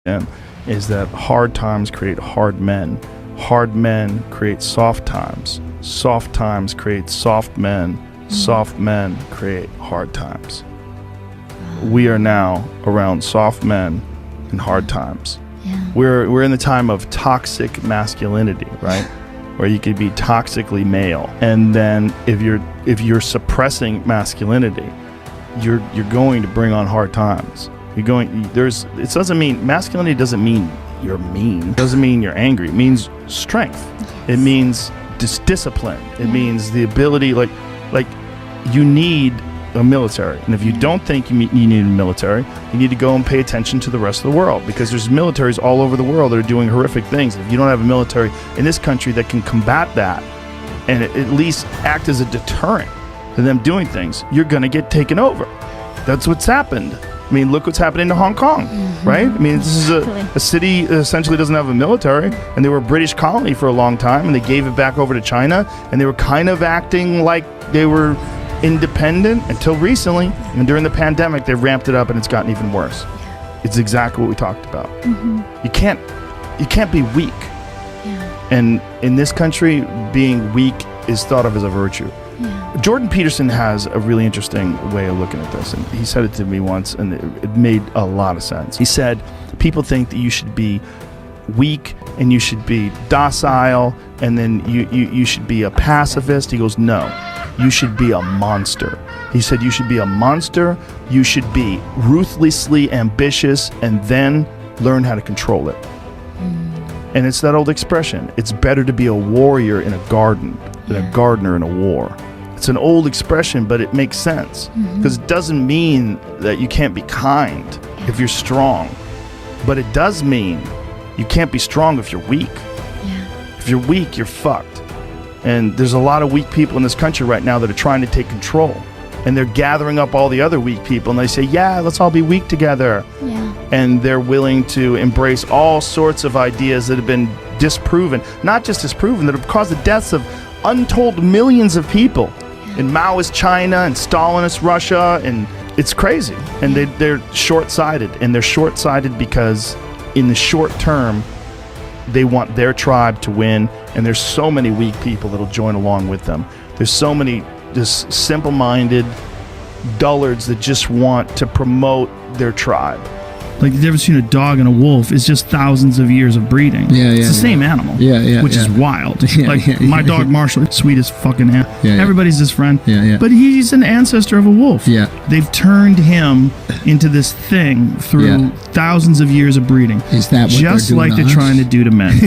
is that hard times create hard men. Hard men create soft times. Soft times create soft men. Soft men create hard times. We are now around soft men and hard times. Yeah. We're in the time of toxic masculinity, right? Where you could be toxically male, and then if you're suppressing masculinity, you're going to bring on hard times. It doesn't mean masculinity doesn't mean you're mean. It doesn't mean you're angry. It means strength. Yes. It means discipline. It means the ability, like you need a military. And if you don't think you need a military, you need to go and pay attention to the rest of the world, because there's militaries all over the world that are doing horrific things. If you don't have a military in this country that can combat that and at least act as a deterrent to them doing things, you're going to get taken over. That's what's happened. I mean, look what's happening to Hong Kong, right? I mean, this is a city that essentially doesn't have a military, and they were a British colony for a long time, and they gave it back over to China, and they were kind of acting like they were independent until recently. And during the pandemic, they ramped it up, and it's gotten even worse. It's exactly what we talked about. You can't be weak. Yeah. And in this country, being weak is thought of as a virtue. Yeah. Jordan Peterson has a really interesting way of looking at this, and he said it to me once, and it made a lot of sense. He said, people think that you should be weak and you should be docile, and then you should be a pacifist. He goes, no, you should be a monster. He said you should be a monster, you should be ruthlessly ambitious, and then learn how to control it. And it's that old expression, it's better to be a warrior in a garden than a gardener in a war. It's an old expression, but it makes sense, because it doesn't mean that you can't be kind if you're strong, but it does mean you can't be strong if you're weak. Yeah. If you're weak, you're fucked. And there's a lot of weak people in this country right now that are trying to take control, and they're gathering up all the other weak people, and they say, yeah, let's all be weak together. Yeah. And they're willing to embrace all sorts of ideas that have been disproven, not just disproven, that have caused the deaths of untold millions of people in Maoist China and Stalinist Russia, and it's crazy. And they're short-sighted, and they're short-sighted because in the short term, they want their tribe to win, and there's so many weak people that'll join along with them. There's so many just simple-minded dullards that just want to promote their tribe. Like the difference between a dog and a wolf is just thousands of years of breeding. It's the same animal. Which is wild. My dog Marshall, sweetest fucking animal. Everybody's his friend. But he's an ancestor of a wolf. They've turned him into this thing through thousands of years of breeding. Is that what just they're doing like they're to us? trying to do to men.